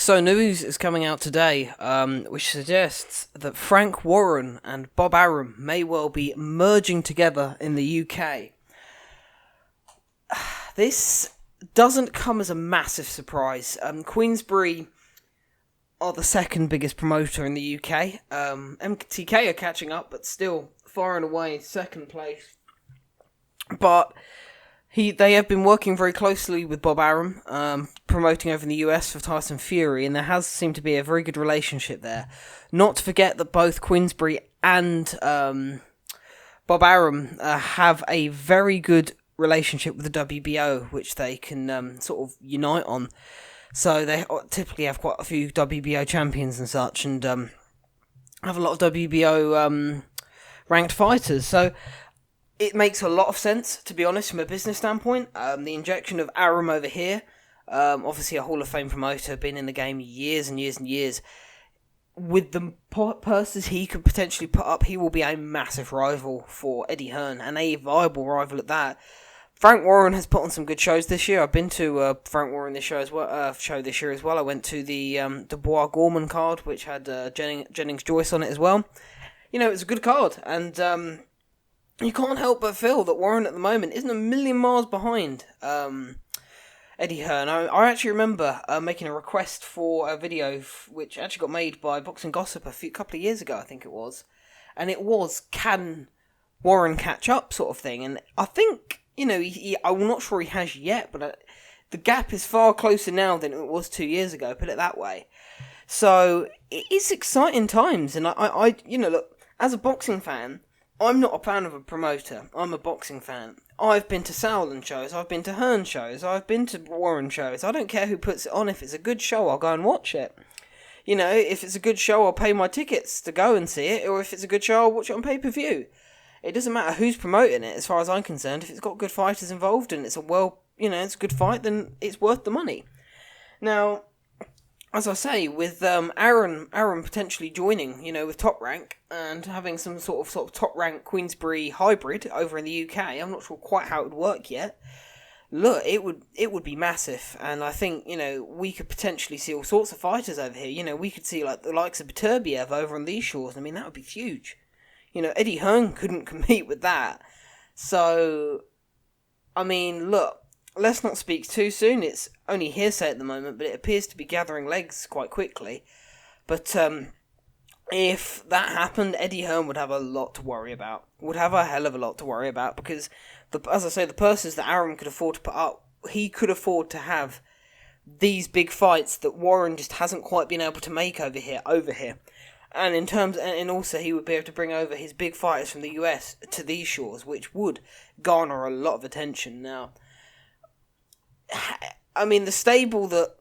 So news is coming out today, which suggests that Frank Warren and Bob Arum may well be merging together in the UK. This doesn't come as a massive surprise. Queensberry are the second biggest promoter in the UK. MTK are catching up, but still far and away second place. But they have been working very closely with Bob Arum, promoting over in the US for Tyson Fury, and there has seemed to be a very good relationship there. Not to forget that both Queensberry and Bob Arum have a very good relationship with the WBO, which they can sort of unite on. So they typically have quite a few WBO champions and such, and have a lot of WBO ranked fighters. So it makes a lot of sense, to be honest, from a business standpoint. The injection of Arum over here, obviously a Hall of Fame promoter, been in the game years and years and years. With the purses he could potentially put up, he will be a massive rival for Eddie Hearn, and a viable rival at that. Frank Warren has put on some good shows this year. I've been to Frank Warren this show this year as well. I went to the Dubois Gorman card, which had Jennings Joyce on it as well. You know, it was a good card, and you can't help but feel that Warren at the moment isn't a million miles behind Eddie Hearn. I actually remember making a request for a video which actually got made by Boxing Gossip a couple of years ago, I think it was. And it was, can Warren catch up sort of thing? And I think, you know, I'm not sure he has yet, but the gap is far closer now than it was 2 years ago, put it that way. So, it's exciting times, and I you know, look, as a boxing fan, I'm not a fan of a promoter. I'm a boxing fan. I've been to Sauerland shows, I've been to Hearn shows, I've been to Warren shows. I don't care who puts it on. If it's a good show, I'll go and watch it. You know, if it's a good show, I'll pay my tickets to go and see it, or if it's a good show, I'll watch it on pay-per-view. It doesn't matter who's promoting it, as far as I'm concerned. If it's got good fighters involved and it's it's a good fight, then it's worth the money. Now, as I say, with Arum potentially joining, you know, with Top Rank and having some sort of Top Rank Queensberry hybrid over in the UK, I'm not sure quite how it would work yet. Look, it would be massive, and I think, you know, we could potentially see all sorts of fighters over here. You know, we could see like the likes of Beterbiev over on these shores. I mean, that would be huge. You know, Eddie Hearn couldn't compete with that. So, I mean, look, let's not speak too soon. It's only hearsay at the moment, but it appears to be gathering legs quite quickly. But if that happened, Eddie Hearn would have a lot to worry about. Would have a hell of a lot to worry about, because, as I say, the purses that Arum could afford to put up, he could afford to have these big fights that Warren just hasn't quite been able to make over here. And also he would be able to bring over his big fighters from the US to these shores, which would garner a lot of attention. Now, I mean, the stable that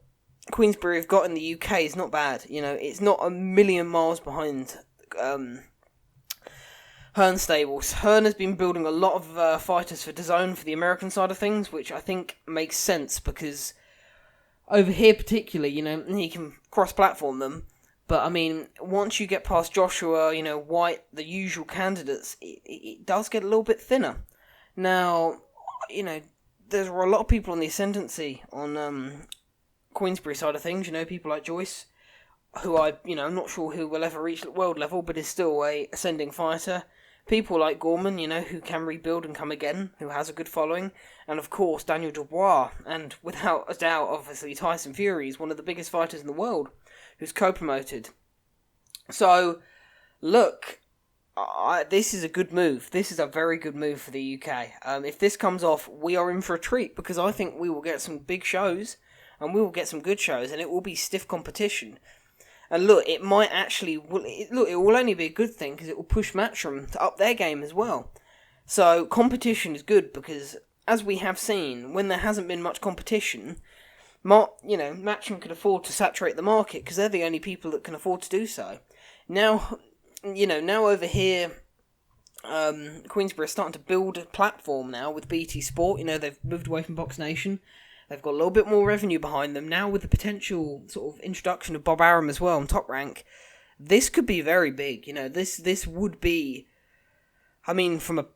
Queensberry have got in the UK is not bad. You know, it's not a million miles behind Hearn stables. Hearn has been building a lot of fighters for DAZN for the American side of things, which I think makes sense, because over here particularly, you know, he can cross-platform them. But, I mean, once you get past Joshua, you know, White, the usual candidates, it does get a little bit thinner. Now, you know, there are a lot of people on the ascendancy on Queensberry side of things. You know, people like Joyce, who I'm not sure who will ever reach world level, but is still a ascending fighter. People like Gorman, you know, who can rebuild and come again, who has a good following. And, of course, Daniel Dubois. And, without a doubt, obviously, Tyson Fury is one of the biggest fighters in the world, who's co-promoted. So, look, this is a good move. This is a very good move for the UK. If this comes off, we are in for a treat, because I think we will get some big shows, and we will get some good shows, and it will be stiff competition. And look, it might actually, it will only be a good thing, because it will push Matchroom to up their game as well. So, competition is good, because, as we have seen, when there hasn't been much competition, Matchroom can afford to saturate the market, because they're the only people that can afford to do so. Now over here, Queensberry are starting to build a platform now with BT Sport. You know, they've moved away from Box Nation. They've got a little bit more revenue behind them. Now with the potential sort of introduction of Bob Arum as well on Top Rank, this could be very big. You know, this would be, I mean, from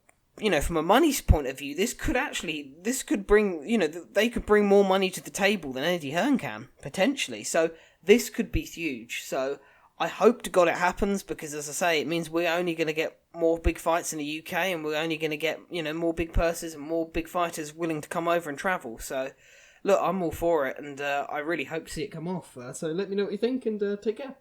from a money's point of view, this could bring, they could bring more money to the table than Eddie Hearn can, potentially. So this could be huge. So I hope to God it happens, because, as I say, it means we're only going to get more big fights in the UK, and we're only going to get, more big purses and more big fighters willing to come over and travel. So, look, I'm all for it, and I really hope to see it come off. So let me know what you think, and take care.